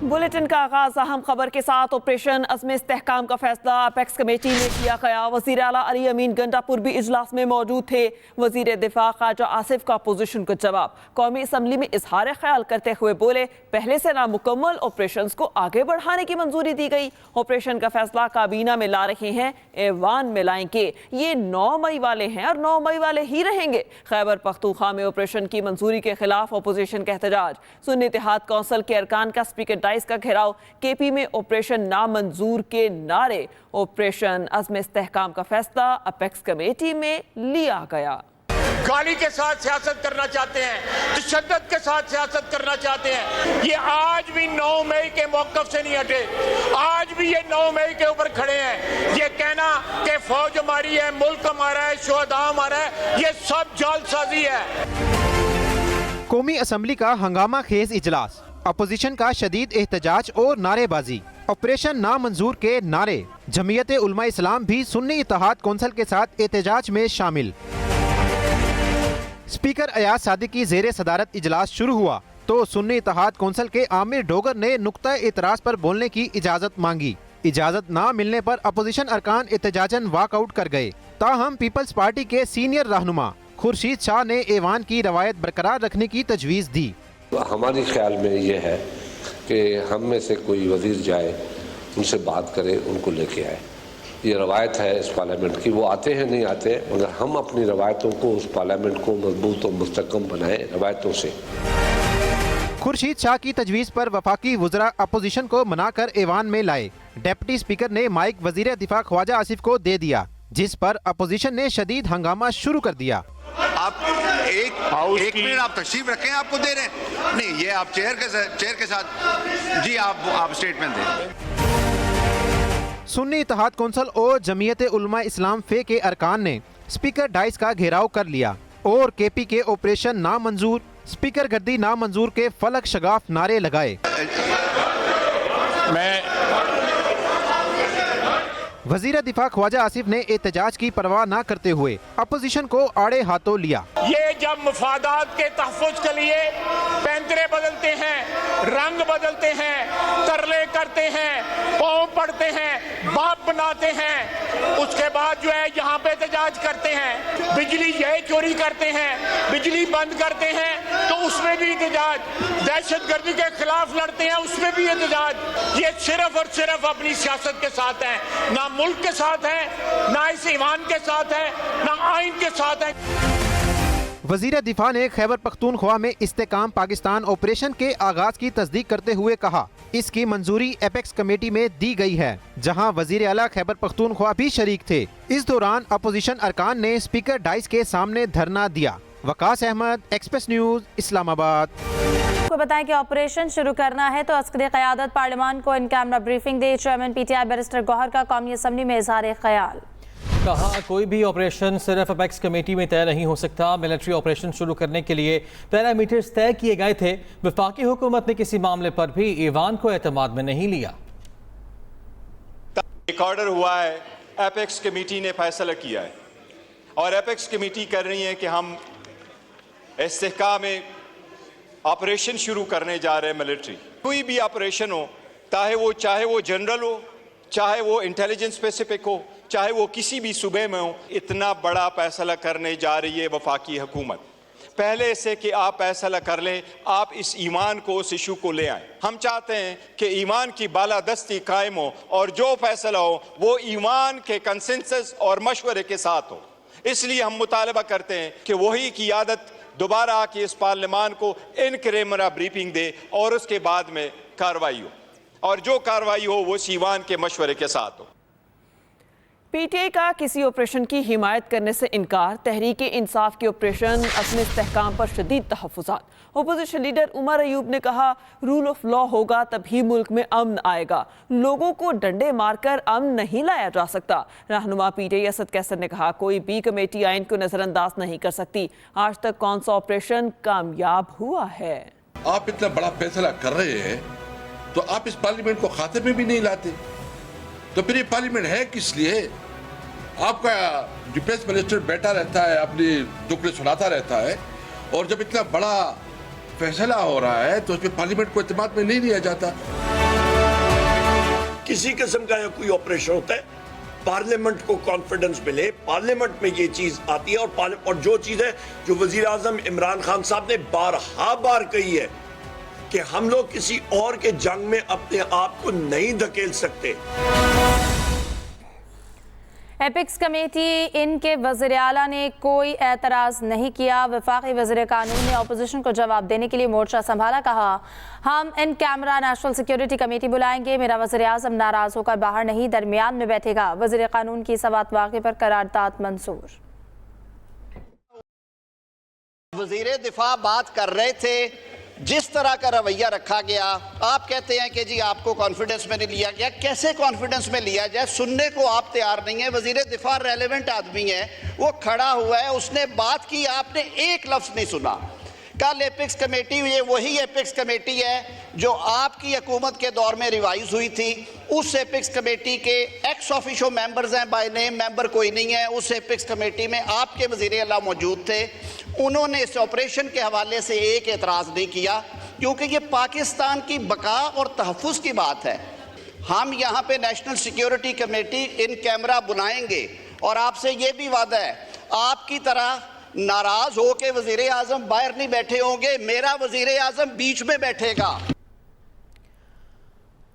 Bulletin का आगाज अहम खबर के साथ। ऑपरेशन अज़्म इस्तेहकाम का फैसला अपेक्स कमेटी में किया गया। वज़ीर आला अली अमीन गंडापुर भी इजलास में मौजूद थे। वज़ीर दिफा ख्वाजा आसिफ का अपोजिशन को जवाब। कौमी असम्बली में इजहार ख्याल करते हुए बोले, पहले से नामुकम्मल ऑपरेशन को आगे बढ़ाने की मंजूरी दी गई। ऑपरेशन का फैसला काबीना में ला रहे हैं, ऐवान में लाएंगे। ये 9 मई वाले हैं और 9 मई वाले ही रहेंगे। खैबर पख्तूनख्वा में ऑपरेशन की मंजूरी के खिलाफ अपोजिशन का एहतजाज। सुन्नी इत्तेहाद कौंसिल के अरकान का स्पीकर डाइस का घेराव। केपी में ऑपरेशन नामंजूर के नारे। ऑपरेशन अज़्म इस्तेहकाम का फैसला अपेक्स कमेटी में लिया गया। गाली के साथ सियासत करना चाहते हैं, तशद्दुद के साथ सियासत करना चाहते हैं। ये आज भी 9 मई के मौक़िफ़ से नहीं हटे। आज भी ये 9 मई के ऊपर खड़े हैं। ये कहना कि फौज हमारी है, मुल्क हमारा है, शुहदा हमारा है, ये सब जालसाजी है। कौमी असम्बली का हंगामा खेज इजलास, अपोजिशन का शदीद एहतजाज और नारेबाजी। ऑपरेशन नामंजूर के नारे। जमीयत उलमा इस्लाम भी सुन्नी इत्तेहाद कौंसिल के साथ एहतजाज में शामिल। स्पीकर अयाज सादिक की ज़ेरे सदारत इजलास शुरू हुआ तो सुन्नी इत्तेहाद कौंसिल के आमिर डोगर ने नुक्ता एतराज़ पर बोलने की इजाज़त मांगी। इजाज़त ना मिलने पर अपोजिशन अरकान एहतजाजन वॉकआउट कर गए। ताहम पीपल्स पार्टी के सीनियर रहनुमा खुर्शीद शाह ने ऐवान की रवायत बरकरार रखने की तजवीज़ दी। हमारे ख्याल में ये है कि हम में से कोई वजीर जाए, उनसे बात करे, उनको लेके आए। ये रवायत है इस पार्लियामेंट की। वो आते हैं नहीं आते, मगर हम अपनी रवायतों को, उस पार्लियामेंट को मजबूत और मुस्तहकम बनाएं रवायतों से। खुर्शीद शाह की तजवीज़ पर वफाकी वज़रा अपोजिशन को मनाकर ऐवान में लाए। डिप्टी स्पीकर ने माइक वज़ीर दिफा ख्वाजा आसिफ को दे दिया, जिस पर अपोजिशन ने शदीद हंगामा शुरू कर दिया। आप एक मिनट आप तशरीफ रखें, आपको दे रहे हैं। नहीं, ये आप चेयर के साथ जी आप स्टेटमेंट दें। सुन्नी इत्तेहाद कौंसिल और जमीयत उलमा इस्लाम फे के अरकान ने स्पीकर डाइस का घेराव कर लिया और केपी के ऑपरेशन नामंजूर, स्पीकर गर्दी नामंजूर के फलक शगाफ नारे लगाए। वजीर दिफा ख्वाजा आसिफ ने एहतजाज की परवाह न करते हुए अपोजिशन को आड़े हाथों लिया। ये जब मफादात के तहफ़्फ़ुज़ के लिए पैंतरे बदलते हैं, रंग बदलते हैं, तरले करते हैं, पाँव पड़ते हैं, बाप बनाते हैं, उसके बाद जो है यहाँ पे एहतजाज करते हैं। बिजली ये चोरी करते हैं, बिजली बंद करते हैं तो उसमें भी एहतजाज। दहशतगर्दी के खिलाफ लड़ते हैं, उसमें भी एहतजाज। ये सिर्फ और सिर्फ अपनी सियासत के साथ है, ना मुल्क के साथ है, ना इस ईमान के साथ है, ना आइन के साथ है। वजीर दिफा ने खैबर पख्तूनख्वा में इस्तेकाम पाकिस्तान ऑपरेशन के आगाज की तस्दीक करते हुए कहा, इसकी मंजूरी एपेक्स कमेटी में दी गई है, जहां वजीर आला खैबर पख्तूनख्वा भी शरीक थे। इस दौरान अपोजिशन अरकान ने स्पीकर डाइस के सामने धरना दिया। Waqas Ahmed, express news, Islamabad. आपको बताएं कि ऑपरेशन शुरू करना है तो अस्करी क़यादत पार्लियामान को इन कैमरा ब्रीफिंग दे। चेयरमैन PTI बैरिस्टर गौहर का कौमी असम्बली में इजहार ख्याल। कहा, कोई भी ऑपरेशन सिर्फ अपेक्स कमेटी में तय नहीं हो सकता। मिलिट्री ऑपरेशन शुरू करने के लिए पैरामीटर्स तय किए गए थे। वफाकी हुकूमत ने किसी मामले पर भी ईवान को एतमाद में नहीं लिया। एक ऑर्डर हुआ है, एपेक्स कमेटी ने फैसला किया है और एपेक्स कमेटी कर रही है कि हम इस्तेहकाम में ऑपरेशन शुरू करने जा रहे हैं। मिलिट्री कोई भी ऑपरेशन हो, चाहे वो जनरल हो, चाहे वो इंटेलिजेंस स्पेसिफिक हो, चाहे वो किसी भी सूबे में हो, इतना बड़ा फैसला करने जा रही है वफाकी हुकूमत। पहले से कि आप फैसला कर लें, आप इस ईमान को, उस इशू को ले आएं। हम चाहते हैं कि ईमान की बालादस्ती कायम हो और जो फैसला हो वो ईमान के कंसेंसस और मशवरे के साथ हो। इसलिए हम मुतालबा करते हैं कि वही क़यादत दोबारा आके इस पार्लियामान को इन कैमरा ब्रीफिंग दे और उसके बाद में कार्रवाई हो, और जो कार्रवाई हो वो ईमान के मशवरे के साथ हो। PTI का किसी ऑपरेशन की हिमायत करने से इनकार। तहरीक इंसाफ के ऑपरेशन अपने इस्तेहकाम पर शदीद तहफ़्फ़ुज़ात। अपोजिशन लीडर उमर अयूब ने कहा, रूल ऑफ लॉ होगा तभी मुल्क में अमन आएगा, लोगों को डंडे मारकर अमन नहीं लाया जा सकता। रहनुमा PTI असद कैसर ने कहा, कोई भी कमेटी आइन को नज़रअंदाज नहीं कर सकती। आज तक कौन सा ऑपरेशन कामयाब हुआ है? आप इतना बड़ा फैसला कर रहे हैं तो आप इस पार्लियामेंट को खाते में भी नहीं लाते, तो फिर ये पार्लियामेंट है किस लिए? आपका डिफेंस मिनिस्टर बैठा रहता है, अपनी दुखड़े सुनाता रहता है, और जब इतना बड़ा फैसला हो रहा है तो उसमें पार्लियामेंट को एतमाद में नहीं लिया जाता। किसी किस्म का कोई ऑपरेशन होता है, पार्लियामेंट को कॉन्फिडेंस मिले, पार्लियामेंट में ये चीज आती है और जो चीज है जो वजीर आजम इमरान खान साहब ने बार कही है कि हम लोग किसी और के जंग में अपने आप को नहीं धकेल सकते। एपिक्स कमेटी इनके वज़ीर आला ने कोई एतराज़ नहीं किया। वफाकी वज़ीर कानून ने अपोजिशन को जवाब देने के लिए मोर्चा संभाला। कहा, हम in camera national security committee बुलाएंगे। मेरा वज़ीर आज़म नाराज़ होकर बाहर नहीं, दरमियान में बैठेगा। वज़ीर कानून की सवात वाक़े पर करारदाद मंजूर। वज़ीर दिफा बात कर रहे थे, जिस तरह का रवैया रखा गया, आप कहते हैं कि जी आपको कॉन्फिडेंस में नहीं लिया गया। कैसे कॉन्फिडेंस में लिया जाए? सुनने को आप तैयार नहीं है। वज़ीर दिफा रेलेवेंट आदमी है, वो खड़ा हुआ है, उसने बात की, आपने एक लफ्ज़ नहीं सुना। कल एपिक्स कमेटी, ये वही एपिक्स कमेटी है जो आपकी हुकूमत के दौर में रिवाइज हुई थी। उस एपिक्स कमेटी के एक्स ऑफिशो मेंबर्स हैं, बाय नेम मेंबर कोई नहीं है। उस एपिक्स कमेटी में आपके वज़ीर आला मौजूद थे। उन्होंने इस ऑपरेशन के हवाले से एक एतराज़ नहीं किया, क्योंकि ये पाकिस्तान की बका और तहफ़्फ़ुज़ की बात है। हम यहाँ पे national security committee in camera बुलाएंगे और आपसे ये भी वादा है, आपकी तरह नाराज हो के वजीर आजम बाहर नहीं बैठे होंगे, मेरा वजीर आजम बीच में बैठेगा।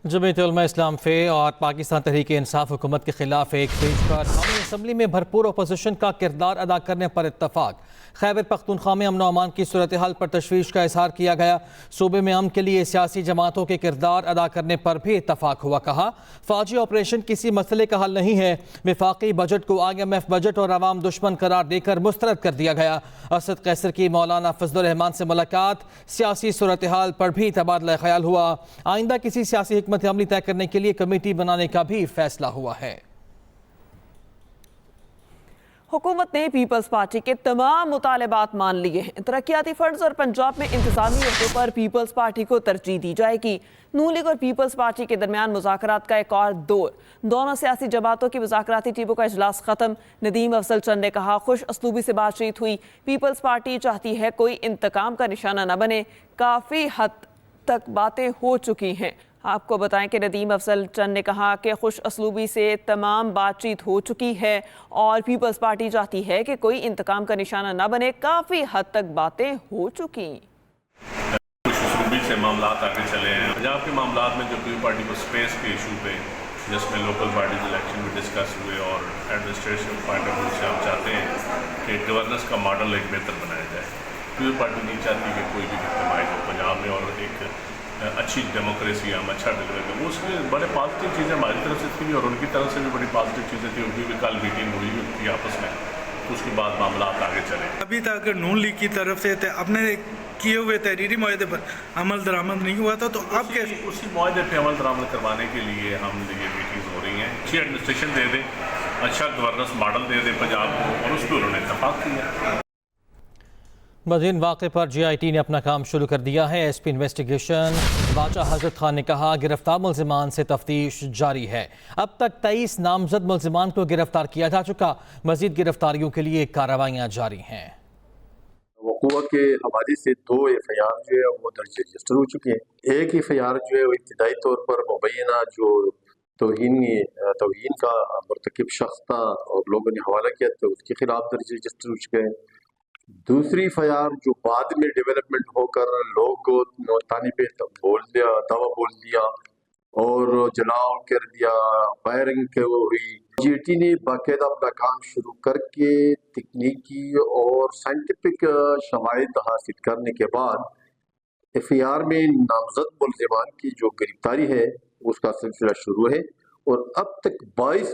जमीयत उलमा इस्लाम फे और पाकिस्तान तहरीक इंसाफ हुकूमत के खिलाफ एक पेज पर कौमी असम्बली में भरपूर अपोजिशन का किरदार अदा करने पर इत्तफाक। खैबर पख्तूनख्वा में अमन अमान की सूरत हाल पर तशवीश का इजहार किया गया। सूबे में अमन के लिए सियासी जमातों के किरदार अदा करने पर भी इत्तफाक हुआ। कहा, फौजी ऑपरेशन किसी मसले का हल नहीं है। वफाकी बजट को IMF बजट और अवाम दुश्मन करार देकर मुस्तरद कर दिया गया। असद कैसर की मौलाना फजलुर रहमान से मुलाकात, सियासी सूरत हाल पर भी तबादला ख्याल हुआ। आइंदा किसी सियासी हिकमत अमली तय करने के लिए कमेटी बनाने का भी फैसला हुआ है। हुकूमत ने पीपल्स पार्टी के तमाम मुतालबात मान लिए हैं। तरक्याती फंड्स और पंजाब में इंतजामी अहदों पर पीपल्स पार्टी को तरजीह दी जाएगी। नून लीग और पीपल्स पार्टी के दरमियान मुज़ाकरात का एक और दौर। दोनों सियासी जमातों की मुज़ाकराती टीमों का इजलास खत्म। नदीम अफजल चंद ने कहा, खुश असलूबी से बातचीत हुई। पीपल्स पार्टी चाहती है कोई इंतकाम का निशाना न बने। काफ़ी हद तक बातें हो चुकी हैं। आपको बताएं कि नदीम अफजल चंद ने कहा कि खुश असलूबी से तमाम बातचीत हो चुकी है और पीपल्स पार्टी चाहती है कि कोई इंतकाम का निशाना न बने। काफ़ी हद तक बातें हो चुकी। खुश असलूबी से मामला आगे चले हैं। पंजाब के मामला में जो पीपल्स पार्टी को स्पेस के इशू पे, जिसमें लोकल पार्टीज इलेक्शन में डिस्कस हुए और एडमिनिस्ट्रेशन पॉइंट ऑफ व्यू से हम चाहते हैं कि गवर्नेंस का मॉडल एक बेहतर बनाया जाए। पीपल्स पार्टी नहीं चाहती कि कोई भी कस्टमाइज हो पंजाब में और एक अच्छी डेमोक्रेसी हम अच्छा डिलीवर करें। वो उसमें बड़े पॉजिटिव चीज़ें हमारी तरफ से थी और उनकी तरफ से भी बड़ी पॉजिटिव चीज़ें थी। उनकी भी कल मीटिंग हुई थी आपस में, उसके बाद मामला आगे चले। अभी तक नून लीग की तरफ से अपने किए हुए तहरीरी मुआहदे पर अमल दरामद नहीं हुआ था, तो आप कैसे उसी मुआहदे पर अमल दरामद करवाने के लिए हम ये मीटिंग हो रही हैं। अच्छी एडमिनिस्ट्रेशन दे दें, अच्छा गवर्नेंस मॉडल दे दें पंजाब को, और उस पर उन्होंने इत्तफाक किया। मज़ीद वाक़े पर GIT ने अपना काम शुरू कर दिया है। SP इन्वेस्टिगेशन बाचा हजरत खान ने कहा, गिरफ्तार मुल्ज़िमान से तफ्तीश जारी है। अब तक 23 नामजद मुल्ज़िमान को गिरफ्तार किया जा चुका। मज़ीद गिरफ्तारियों के लिए कार्रवाइयाँ जारी हैं। वक़ूआ के हवाले से 2 FIR जो है वो दर्ज रजिस्टर हो चुके हैं। एक FIR जो है वो इब्तिदाई तौर पर मुबैना जो तौहीन का मुर्तकिब शख्स था और लोगों ने हवाला किया था, उसके खिलाफ दर्ज रजिस्टर हो चुके हैं। दूसरी FIR जो बाद में डेवलपमेंट होकर लोग को तानी पे दावा बोल दिया और जलाओ कर दिया, फायरिंग के वो हुई। GIT ने बाकायदा अपना काम शुरू करके तकनीकी और साइंटिफिक शवाहिद हासिल करने के बाद FIR में नामजद मुल्ज़िमान की जो गिरफ्तारी है उसका सिलसिला शुरू है और अब तक 22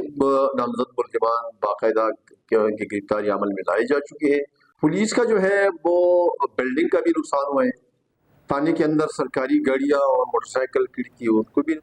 नामजद मुल्ज़िमान बाकायदा की गिरफ्तारी अमल में लाई जा चुकी है। पुलिस का जो है वो बिल्डिंग का भी नुकसान हुआ है। थाने के अंदर सरकारी गाड़ियां और मोटरसाइकिल खड़ी थी, उनको भी